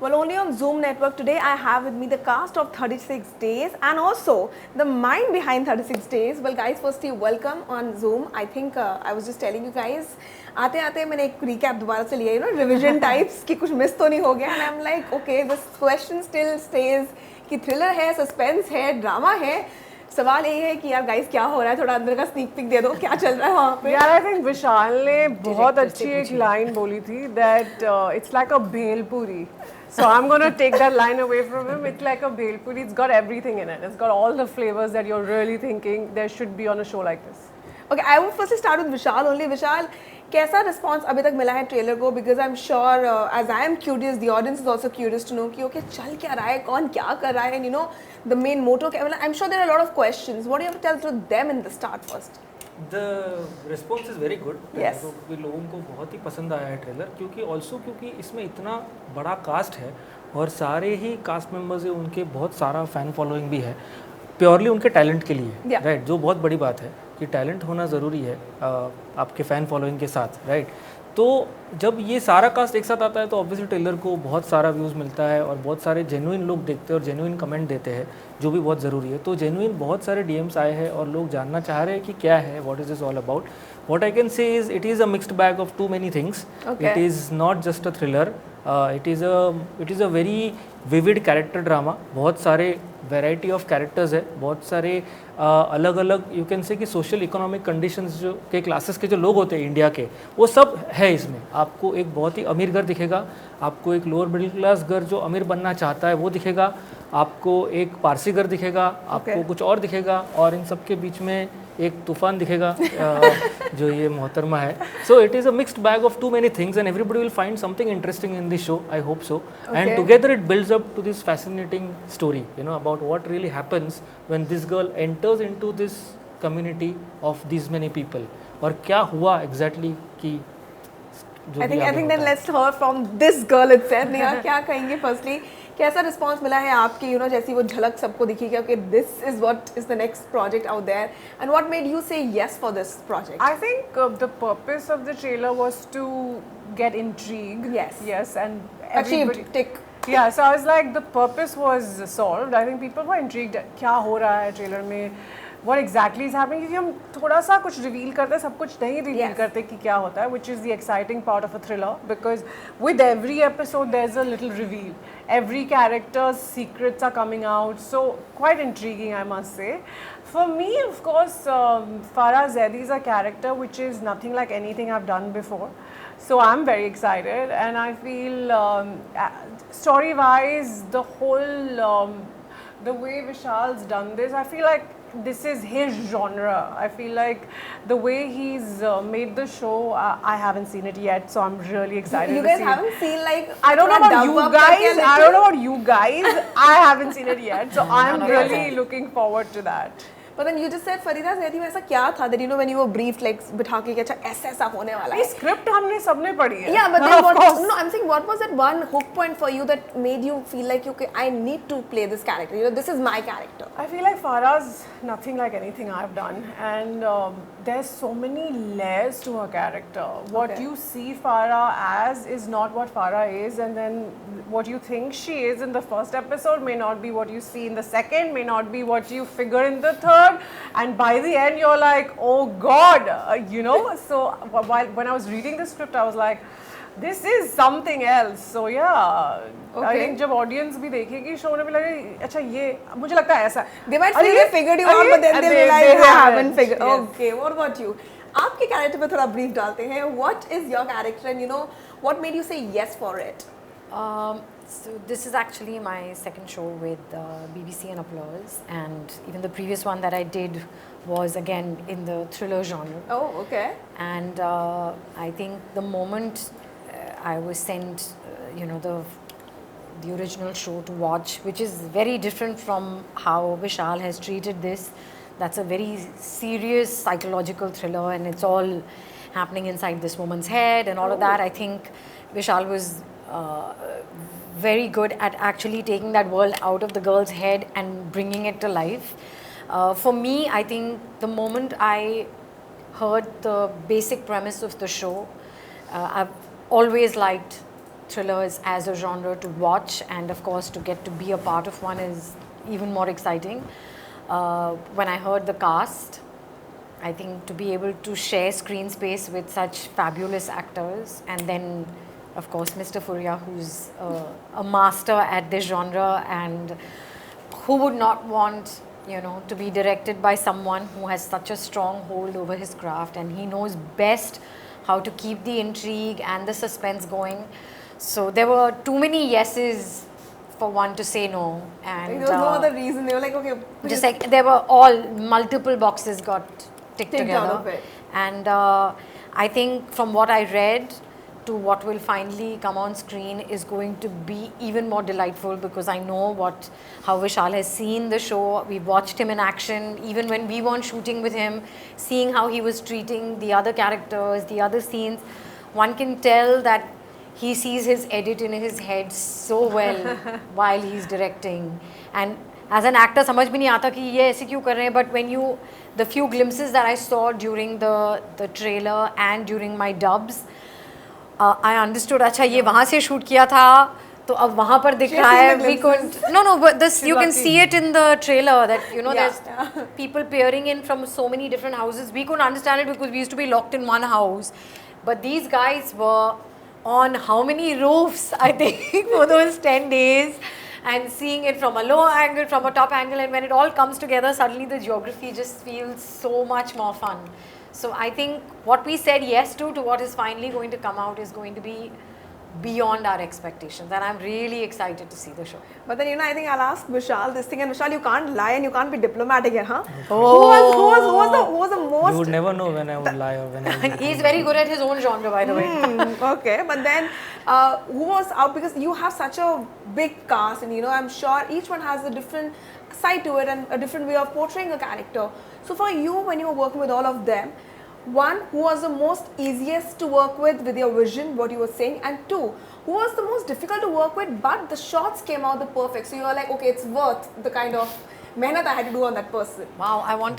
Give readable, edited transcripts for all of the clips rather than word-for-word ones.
Well, only on Zoom Network today I have with me the cast of 36 Days and also the mind behind 36 Days. Well, guys, firstly, welcome on Zoom. I think I was just telling you guys, आते आते मैंने एक recap दोबारा से लिया, revision types कि कुछ miss तो नहीं हो गया, and I'm like, okay, this question still stays कि thriller है, suspense है, drama है. सवाल यही है कि यार गाइस क्या हो रहा है, थोड़ा अंदर का स्नीक पिक दे दो, क्या चल रहा है वहाँ पे. यार आई थिंक विशाल ने बहुत अच्छी एक लाइन बोली थी that it's like a bhelpuri. So I'm going to take that line away from him. It's like a bhelpuri. It's got everything in it. It's got all the flavors that you're really thinking there should be on a show like this. Okay, I would firstly start with Vishal only. Vishal, कैसा response अभी तक मिला है trailer को? Because I'm sure as I am curious, the audience is also curious to know कि okay चल क्या रहा है, कौन क्या कर रहा है, and the main motto. I'm sure there are a lot of questions. What do you have to tell to them in the start first? The response is very good. Yes. तो लोगों को बहुत ही पसंद आया है ट्रेलर क्योंकि इसमें इतना बड़ा कास्ट है और सारे ही कास्ट मेंबर्स हैं, उनके बहुत सारा फ़ैन फॉलोइंग भी है प्योरली उनके टैलेंट के लिए, राइट. जो बहुत बड़ी बात है कि टैलेंट होना ज़रूरी है आपके फ़ैन फॉलोइंग के साथ, राइट. तो जब ये सारा कास्ट एक साथ आता है तो ऑब्वियसली ट्रेलर को बहुत सारा व्यूज़ मिलता है और बहुत सारे जेन्युइन लोग देखते हैं और जेन्युइन कमेंट देते हैं, जो भी बहुत ज़रूरी है. तो जेन्युइन बहुत सारे डीएम्स आए हैं और लोग जानना चाह रहे हैं कि क्या है, what is this all about. What I can say is it is a mixed bag of too many things. It is not just a thriller, it is a very vivid character drama. बहुत सारे variety of characters है, बहुत सारे अलग अलग you can say कि social economic conditions जो के क्लासेस के जो लोग होते हैं इंडिया के, वो सब है इसमें. आपको एक बहुत ही अमीर घर दिखेगा, आपको एक लोअर मिडिल क्लास घर जो अमीर बनना चाहता है वो दिखेगा, आपको एक पारसी घर दिखेगा, आपको कुछ और दिखेगा, और इन सब के बीच में एक तूफान दिखेगा जो ये मोहतरमा है. So it is a mixed bag of too many things and everybody will find something interesting in this show. I hope so. And together it builds up to this fascinating story about what really happens when this girl enters into this community of this many people. और क्या हुआ exactly कि I think then let's hear from this girl itself. Neha, क्या कहेंगे firstly, कैसा response मिला है आपकी जैसी वो झलक सबको दिखी कि okay this is what is the next project out there, and what made you say yes for this project? I think the purpose of the trailer was to get intrigue. Yes, and achieved. Tick. Yeah, so I was like the purpose was solved. I think people were intrigued. क्या हो रहा है trailer में, what exactly is happening, क्योंकि हम थोड़ा सा कुछ रिवील करते हैं, सब कुछ नहीं रिवील करते कि क्या होता है, which is the exciting part of a thriller, because with every episode there's a little reveal. Every character's secrets are coming out, so quite intriguing, I must say. For me, of course, Farah Zaidi is a character which is nothing like anything I've done before. So I'm very excited, and I feel story-wise, the way Vishal's done this, I feel like this is his genre. I feel like the way he's made the show, I haven't seen it yet, so I'm really excited. You guys haven't seen like I don't know about you guys. I don't know about you guys. I haven't seen it yet, so I'm really looking forward to that. But then you just said Farida Zaidi में ऐसा क्या था that when you were briefed like बिठा के कि अच्छा ऐसा होने वाला है. ये स्क्रिप्ट हमने सबने पढ़ी है. Yeah, but then I'm saying what was that one hook point for you that made you feel like okay I need to play this character. This is my character. I feel like Farah's nothing like anything I've done, and there's so many layers to her character. What you see Farah as is not what Farah is, and then what you think she is in the first episode may not be what you see in the second, may not be what you figure in the third. And by the end you're like oh god, so when I was reading the script I was like this is something else. So yeah, I think जब audience भी देखेगी show ने भी लगे अच्छा ये मुझे लगता है ऐसा, they might feel they figured you out but then they realize they haven't figured. Okay, what about you? आपके character पे थोड़ा brief डालते हैं. What is your character and what made you say yes for it? So this is actually my second show with BBC and Applause, and even the previous one that I did was again in the thriller genre. Oh, okay. And I think the moment I was sent, the original show to watch, which is very different from how Vishal has treated this. That's a very serious psychological thriller, and it's all happening inside this woman's head and all of that. I think Vishal was very good at actually taking that world out of the girl's head and bringing it to life. For me, I think the moment I heard the basic premise of the show, I've always liked thrillers as a genre to watch, and of course to get to be a part of one is even more exciting. When I heard the cast, I think to be able to share screen space with such fabulous actors, and then of course Mr. Furia, who's a master at this genre, and who would not want, you know, to be directed by someone who has such a strong hold over his craft, and he knows best how to keep the intrigue and the suspense going. So there were too many yeses for one to say no, and There was no other reason. They were like, okay, just like there were all multiple boxes got ticked Ticked together, out of it. and I think from what I read to what will finally come on screen is going to be even more delightful, because I know how Vishal has seen the show. We've watched him in action, even when we weren't shooting with him, seeing how he was treating the other characters, the other scenes. One can tell that he sees his edit in his head so well while he's directing. And as an actor, समझ भी नहीं आता कि ये ऐसे क्यों कर रहे हैं. But when the few glimpses that I saw during the trailer and during my dubs, I understood. अच्छा ये वहाँ से shoot किया था, तो अब वहाँ पर दिख रहा है. We couldn't. No, but this you can see it in the trailer that, you know, there's people peering in from so many different houses. We couldn't understand it because we used to be locked in one house, but these guys were on how many roofs, I think, for those 10 days, and seeing it from a low angle, from a top angle, and when it all comes together, suddenly the geography just feels so much more fun. So I think what we said yes to what is finally going to come out is going to be beyond our expectations, and I'm really excited to see the show. But then, you know, I think I'll ask Vishal this thing, and Vishal, you can't lie and you can't be diplomatic here, huh? Oh. Who was the most... You would never know when I would lie or when I would. He's very good at his own genre, by the way. Okay, but then who was out, because you have such a big cast, and you know, I'm sure each one has a different side to it and a different way of portraying a character. So for you, when you were working with all of them, one, who was the most easiest to work with your vision, what you were saying, and two, who was the most difficult to work with, but the shots came out the perfect, so you were like, okay, it's worth the kind of mehnat I had to do on that person. Wow, I want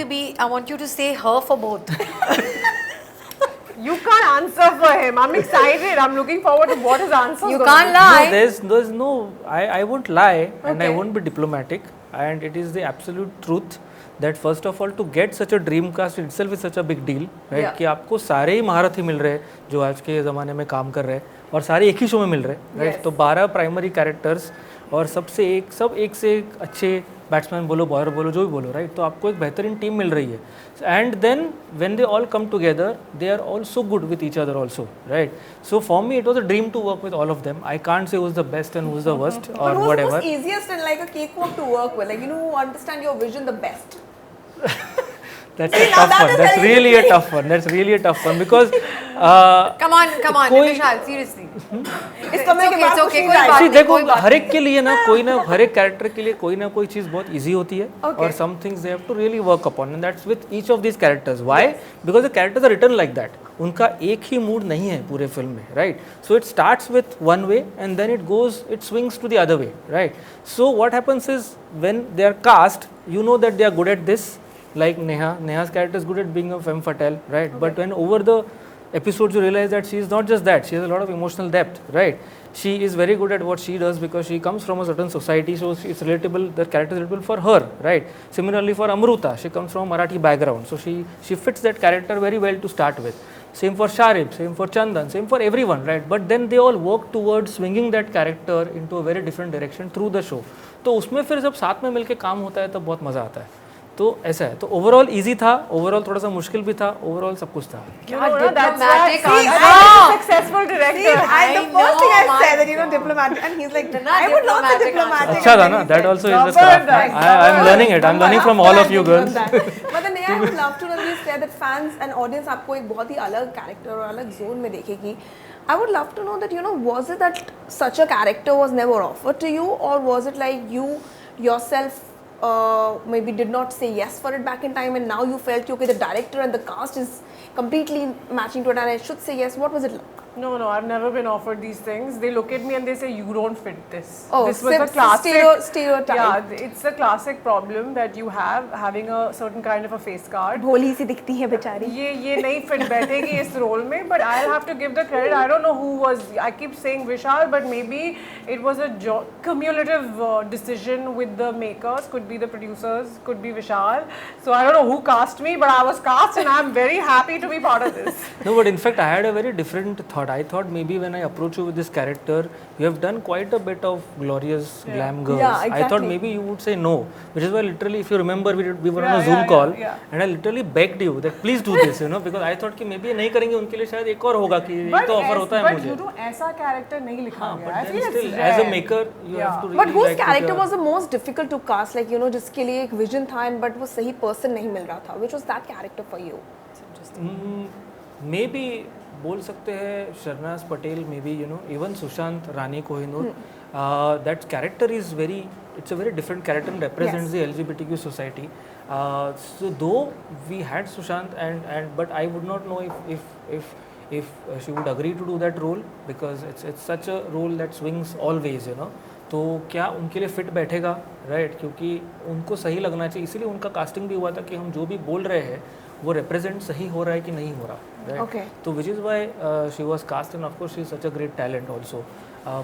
you to say her for both. You can't answer for him. I'm excited. I'm looking forward to what his answer is. You gonna can't be. lie. No, there's no, I won't lie and I Okay. won't be diplomatic, and it is the absolute truth that first of all to get such a dream cast itself is such a big deal, right? Yeah. कि आपको सारे ही महारथी मिल रहे हैं जो आज के ज़माने में काम कर रहे हैं और सारे एक ही शो में मिल रहे हैं, राइट? Yes. तो 12 प्राइमरी कैरेक्टर्स और सब एक से एक अच्छे बैट्समैन बोलो, बॉलर बोलो, जो भी बोलो, राइट? तो आपको एक बेहतरीन टीम मिल रही है, and then when they all come together they are all so good with each other also, right? So for me it was a dream to work with all of them. I can't say who is the best and who is the worst But or who's the whatever. most easiest and like a cakewalk to work with? Like, you know, who understand your vision the best? That's See, a now tough that one. is That's very really a tricky. tough one. That's really a tough one because Come on, कोई- Vishal, seriously. इस कमरे के बाहर it's कुछ okay, नहीं कोई जाएगा। बात See, नहीं, देखो कोई बात हर एक के लिए ना हर एक कैरेक्टर के लिए कोई ना कोई चीज़ बहुत इजी होती है Okay. और some things they have to really work upon, and that's with each of these characters. Why? Because the characters are written like that. उनका एक ही मूड नहीं है पूरे फिल्म में, right? So it starts with one way and then it swings to the other way, right? So what happens is when they are cast, you know that they are good at this. Like Neha's character is good at being a femme fatale, right? Okay. But when over the episodes you realize that she is not just that, she has a lot of emotional depth, right? She is very good at what she does because she comes from a certain society, so it's relatable, the character is relatable for her, right? Similarly for Amruta, she comes from a Marathi background, so she fits that character very well to start with. Same for Sharib, same for Chandan, same for everyone, right? But then they all work towards swinging that character into a very different direction through the show. तो उसमें फिर जब साथ में मिलके काम होता है तब बहुत मज़ा आता है. तो ऐसा है. तो ओवरऑल इजी था, ओवरऑल थोड़ा सा मुश्किल भी था, ओवरऑल सब कुछ था. You know, that's Diplomatic why answer. I'm a successful See, director. the I first thing know, I my said that, you know, God. diplomatic, and he's like, Not I would love the diplomatic diplomatic. अच्छा था ना, and then he that said, also is the craft. I'm learning it. I'm learning from all of you girls. But then I would love to know, you said that fans and audience आपको एक बहुत ही अलग character और अलग zone में देखेगी. I would love to know that, you know, was it that such a character was never offered to you, or was it like you yourself maybe did not say yes for it back in time, and now you felt okay, the director and the cast is completely matching to it, and I should say yes? What was it like? No, I've never been offered these things. They look at me and they say, you don't fit this. Oh, this was a classic stereotype. Yeah, it's a classic problem that you have having a certain kind of a face card. भोली सी दिखती है बेचारी. ये नहीं fit बैठेगी इस role में, but I'll have to give the credit. I don't know who was. I keep saying Vishal, but maybe it was a cumulative decision with the makers. Could be the producers, could be Vishal. So I don't know who cast me, but I was cast, and I'm very happy to be part of this. No, but in fact, I had a very different thought. I thought maybe when I approach you with this character, you have done quite a bit of glorious glam girls. Yeah, exactly. I thought maybe you would say no, which is why literally, if you remember, we were on a Zoom call, and I literally begged you that please do this, because I thought कि maybe नहीं करेंगे उनके लिए शायद एक और होगा कि ये तो offer होता है मुझे. But you know, ऐसा character नहीं लिखा गया. But I then feel still, it's as a rare. maker, you have to really But whose like character was the most difficult to cast? Like, जिसके लिए एक vision था, but वो सही person नहीं मिल रहा था. Which was that character for you? Maybe बोल सकते हैं शरनाज Patel, maybe even Sushant Rani Kohinoor. That character is it's a very different character and represents the LGBTQ society. So though we had Sushant but I would not know if she would agree to do that role, because it's such a role that swings always, तो क्या उनके लिए fit बैठेगा, right? क्योंकि उनको सही लगना चाहिए, इसीलिए उनका कास्टिंग भी हुआ था कि हम जो भी बोल रहे हैं वो रिप्रेजेंट सही हो रहा है कि नहीं हो रहा, राइट? तो which is why she was cast, and of course she is such a great talent also.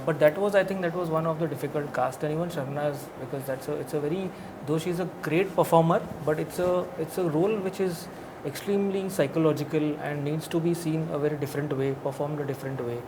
But that was, I think that was one of the difficult cast, and even Sharnaaz, because it's a very, though she's a great performer, but it's a role which is extremely psychological and needs to be seen a very different way, performed a different way.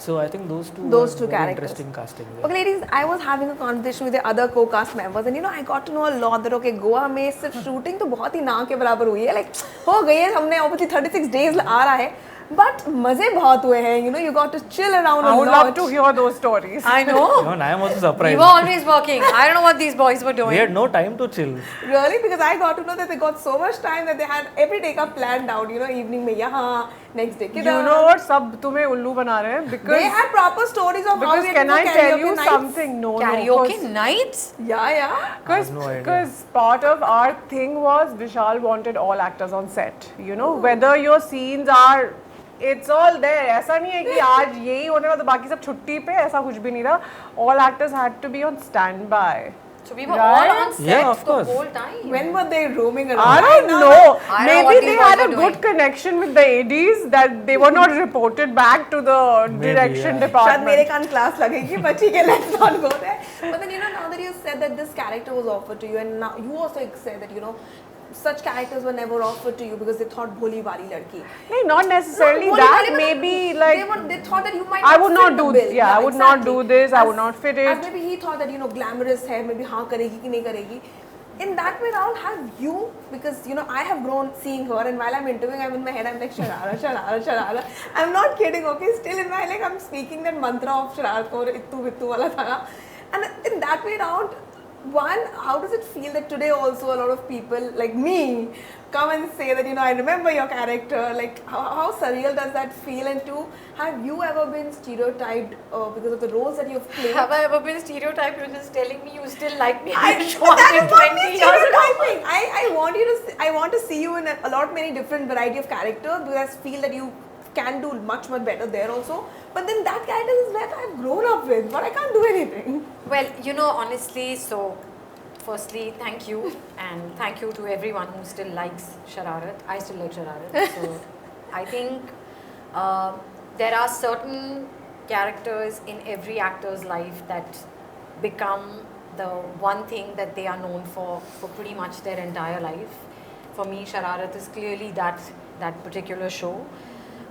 So I think those two characters. Interesting casting. Yeah. Okay, ladies, I was having a conversation with the other co-cast members, and I got to know a lot that okay, Goa में सिर्फ shooting तो बहुत ही ना के बराबर हुई है, like हो गई है, हमने obviously 36 days आ रहा है. But मजे बहुत हुए हैं, you got to chill around a lot. I would love to hear those stories. I know. I am also surprised. We were always working. I don't know what these boys were doing. We had no time to chill. Really? Because I got to know that they got so much time that they had every day का planned out. Evening में यहाँ, next day किधर. You know what? सब तुम्हें उल्लू बना रहे हैं because they had proper stories of how we can I tell you something? No, karaoke nights? Yeah. Because part of our thing was Vishal wanted all actors on set. Whether your scenes are. It's all there. ऐसा नहीं है कि आज यही होने वाला तो बाकी सब छुट्टी पे, ऐसा कुछ भी नहीं रहा. All actors had to be on standby. So we were all on set yeah, of course. the whole time. When were they roaming around? I don't know. Maybe they had a good doing. connection with the ADs that they were not reported back to the direction department. शायद मेरे कान class लगेगी, but ठीक है, let's not go there. But then now that you said that this character was offered to you, and now you also said that such characters were never offered to you because they thought bholi wali ladki. No, not necessarily that. Maybe like they thought that you might. I would not do this. Yeah, I would not do this. I would not fit it. As maybe he thought that glamorous hai, maybe हाँ करेगी कि नहीं करेगी. In that way round, have you, because I have grown seeing her, and while I'm interviewing, I'm in my head, I'm like Sharara. I'm not kidding, okay? Still in my like I'm speaking that mantra of Shararat or ittu vittu wala tha. And in that way round, one, how does it feel that today also a lot of people like me come and say that I remember your character, like how surreal does that feel? And two, have you ever been stereotyped because of the roles that you've played? Have I ever been stereotyped? You're just telling me you still like me. That is not me stereotyping. I want to see you in a lot many different variety of characters, because I feel that you can do much better there also. But then that character is where I've grown up with, but I can't do anything. Well, honestly, so firstly, thank you, and thank you to everyone who still likes Shararat. I still like Shararat. So I think there are certain characters in every actor's life that become the one thing that they are known for pretty much their entire life. For me, Shararat is clearly that particular show.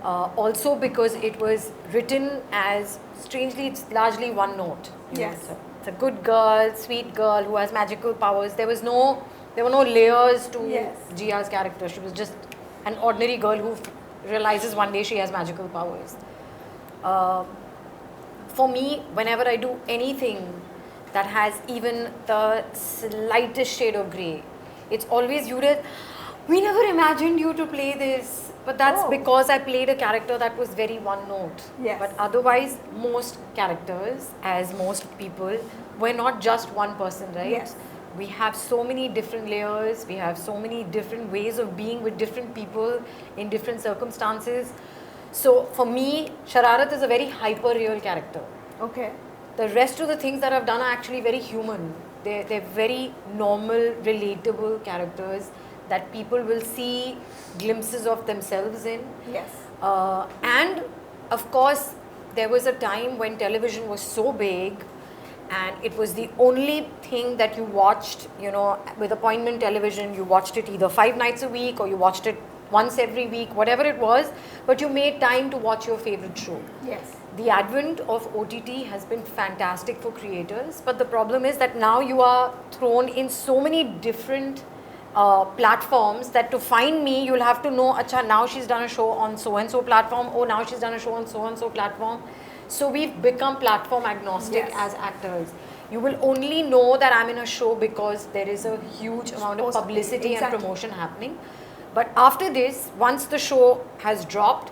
Also because it was written as, strangely, it's largely one note. Yes. It's a good girl, sweet girl who has magical powers. There were no layers to Jia's character. She was just an ordinary girl who realizes one day she has magical powers. For me, whenever I do anything that has even the slightest shade of grey, it's always we never imagined you to play this. But that's because I played a character that was very one note. Yes. But otherwise, most characters, as most people, we're not just one person, right? Yes. We have so many different layers. We have so many different ways of being with different people in different circumstances. So for me, Shararat is a very hyper real character. Okay. The rest of the things that I've done are actually very human. They're very normal, relatable characters that people will see glimpses of themselves in. Yes. And of course, there was a time when television was so big and it was the only thing that you watched, you know, with appointment television. You watched it either 5 nights a week or you watched it once every week, whatever it was, but you made time to watch your favorite show. Yes. The advent of OTT has been fantastic for creators, but the problem is that now you are thrown in so many different platforms that to find me, you'll have to know, acha, now she's done a show on so and so platform, oh, now she's done a show on so and so platform. So we've become platform agnostic Yes. as actors. You will only know that I'm in a show because there is a huge amount of publicity Exactly. and promotion happening. But after this, once the show has dropped,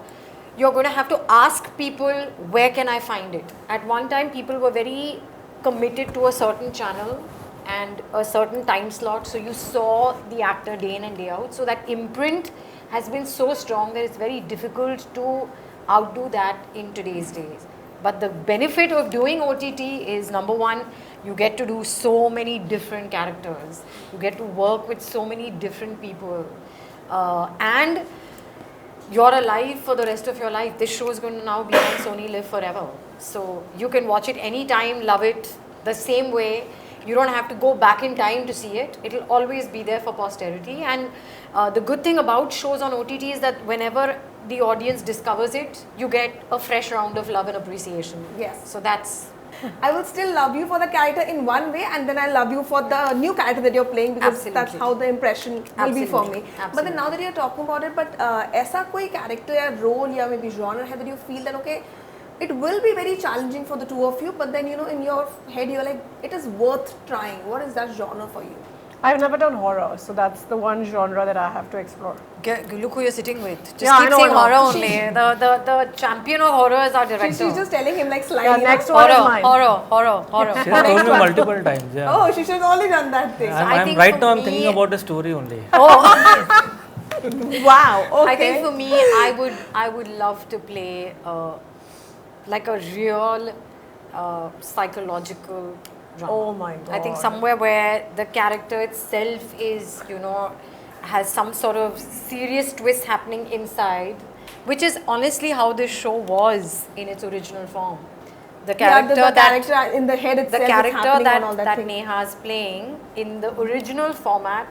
you're going to have to ask people, where can I find it? At one time, people were very committed to a certain channel and a certain time slot. So you saw the actor day in and day out. So that imprint has been so strong that it's very difficult to outdo that in today's days. But the benefit of doing OTT is, number one, you get to do so many different characters. You get to work with so many different people. And you're alive for the rest of your life. This show is going to now be on Sony Live forever. So you can watch it anytime, love it the same way. You don't have to go back in time to see it. It'll always be there for posterity. And the good thing about shows on OTT is that whenever the audience discovers it, you get a fresh round of love and appreciation. Yes. So that's... I will still love you for the character in one way, and then I love you for the new character that you're playing, because Absolutely. that's how the impression will be for me. Absolutely. But then now that you're talking about it, but ऐसा कोई character या role या maybe genre है that you feel that okay, it will be very challenging for the two of you, but then you know in your head you're like it is worth trying. What is that genre for you? I've never done horror, so that's the one genre that I have to explore. Look who you're sitting with. Just Yeah, I keep know, saying I know. horror only. The champion of horror is our director. She's just telling him like Yeah, slyly. next one is mine. Horror. She has told me multiple times. Yeah. Oh, she should have only done that thing. I I'm think right for now. I'm me- thinking about the story only. Wow. Okay. I think for me, I would love to play like a real psychological drama. Oh my I think God. somewhere where the character itself is, you know, has some sort of serious twist happening inside, which is honestly how this show was in its original form. The character the that character in the head the itself is character happening and all that, that that thing. Neha is playing in the original format,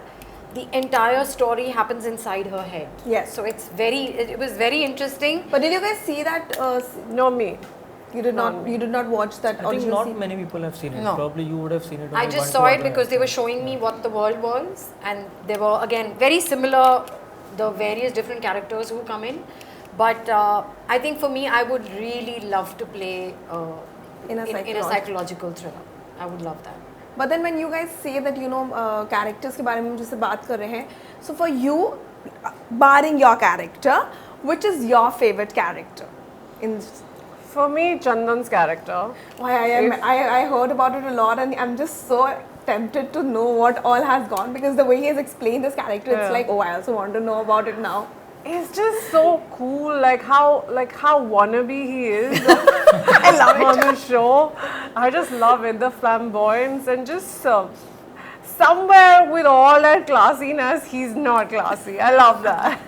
the entire story happens inside her head. Yes. So it was very interesting. But did you guys see that? No, me. You did not watch that I think original not scene? many people have seen it. No. Probably you would have seen it. I only just one, saw two it other because they were actors. showing me what the world was, and they were again very similar, the various different characters who come in. But I think for me, I would really love to play In a in a psychological thriller. I would love that. But then when you guys say that you know characters के बारे में जैसे बात कर रहे हैं, so for you, barring your character, which is your favorite character? In For me, Chandan's character. I heard about it a lot, and I'm just so tempted to know what all has gone, because the way he has explained this character, it's Yeah. like, oh, I also want to know about it now. It's just so cool, like how wannabe he is. I love On the show, I just love it, the flamboyance, and just somewhere with all that classiness, he's not classy. I love that.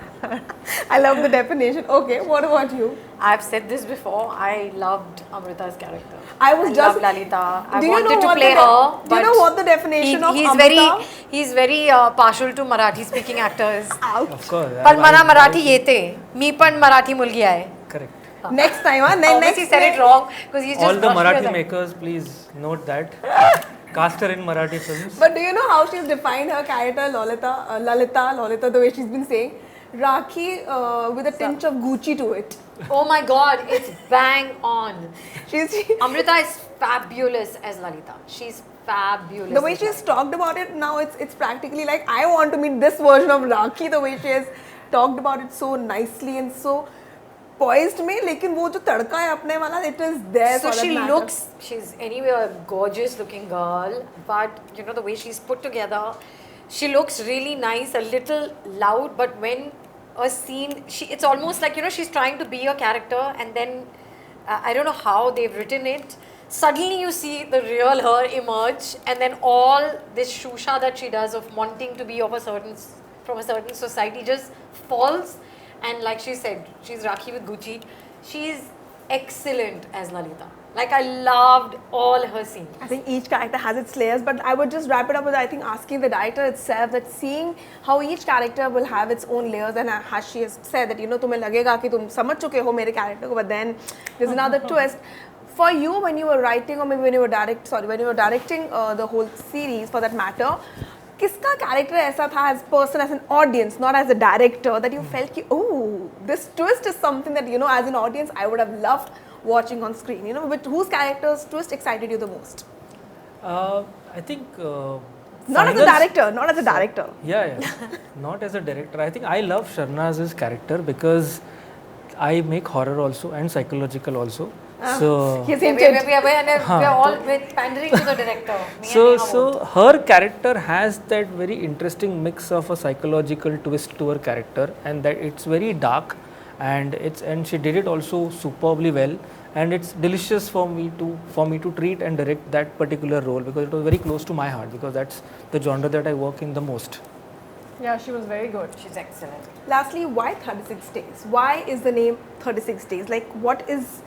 I love the definition. Okay, what about you? I've said this before. I loved Amrita's character. I was just- love Lalita. I Do you know wanted to what play the her. do you know but what the definition of he's Amrita? he's very partial to Marathi speaking actors. Of course. पण मला मराठी येते. मी पण मराठी मुलगी आहे. Correct. Next time, huh? Obviously said it wrong because he's just All the rushed Marathi with it. makers, please note that. Cast her in Marathi films. But do you know how she's defined her character, Lalita, the way she's been saying? Rakhi with a tinge of Gucci to it. Oh my God, it's bang on. She's Amrita is fabulous as Lalita. She's fabulous. the way as she's Lalita. talked about it now, it's practically like I want to meet this version of Rakhi. The way she has talked about it so nicely and so poised में, लेकिन वो जो तड़का है अपने वाला, it is there. So for that she matter. looks, she's anyway a gorgeous looking girl, but you know the way she's put together, she looks really nice, a little loud, but when a scene. It's almost like, you know, she's trying to be a character, and then I don't know how they've written it. Suddenly you see the real her emerge, and then all this shusha that she does of wanting to be of a certain from a certain society just falls. And like she said, she's Rakhi with Gucci. She's excellent as Lalita. Like, I loved all her scenes. I think each character has its layers, but I would just wrap it up with, I think, asking the director itself, that seeing how each character will have its own layers, and as she has said that, you know, तुम्हें लगेगा कि तुम समझ चुके हो मेरे character को, but then there's another twist. For you, when you were writing, or maybe when you were directing the whole series for that matter, किसका character ऐसा था as person, as an audience, not as a director, that you felt कि oh, this twist is something that, you know, as an audience I would have loved watching on screen, you know, but whose character's twist excited you the most? I think Not as a director, not as a director. Yeah, not as a director. I think I love Sharnaaz's character because I make horror also and psychological also. So He's We're hinted. all pandering to the director. so her character has that very interesting mix of a psychological twist to her character, and that it's very dark, and she did it also superbly well, and it's delicious for me to treat and direct that particular role, because it was very close to my heart, because that's the genre that I work in the most. Yeah, she was very good. She's excellent. Lastly, why 36 days? Why is the name 36 days? Like, what is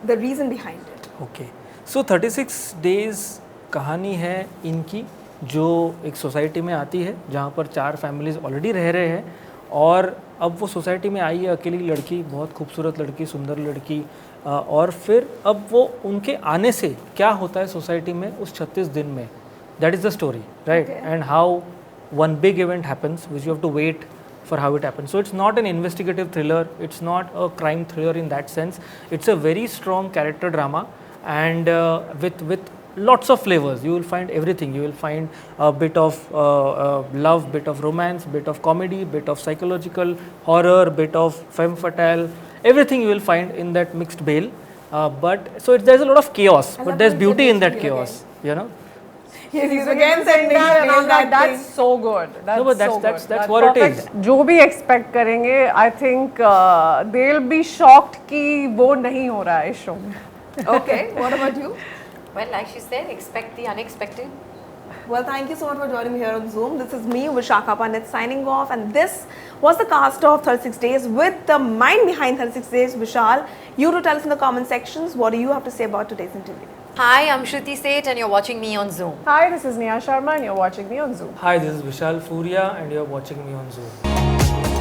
the reason behind it? Okay, so 36 days कहानी है इनकी, जो एक society में आती है जहाँ पर 4 फैमिलीज ऑलरेडी रह रहे हैं, और अब वो सोसाइटी में आई है अकेली लड़की, बहुत खूबसूरत लड़की, सुंदर लड़की, और फिर अब वो उनके आने से क्या होता है सोसाइटी में उस 36 दिन में, that is the story, right, and how one big event happens which you have to wait for how it happens. So it's not an investigative thriller, it's not a crime thriller in that sense, it's a very strong character drama, and with lots of flavors. You will find everything. You will find a bit of love, bit of romance, bit of comedy, bit of psychological horror, bit of femme fatale, everything you will find in that mixed bale. But so there's a lot of chaos, but there's beauty in that chaos, you know. He's again sending And I'm like, that that's so good. That's No, but so that's good. what it is. जो भी expect करेंगे, I think they'll be shocked कि वो नहीं हो रहा है इस show में. Okay, what about you? Well, like she said, expect the unexpected. Well, thank you so much for joining me here on Zoom. This is me, Vishakha Pandit, signing off, and this was the cast of 36 Days with the mind behind 36 Days, Vishal. You to tell us in the comment sections, what do you have to say about today's interview? Hi, I'm Shruti Seth, and you're watching me on Zoom. Hi, this is Neha Sharma and you're watching me on Zoom. Hi, this is Vishal Furia and you're watching me on Zoom.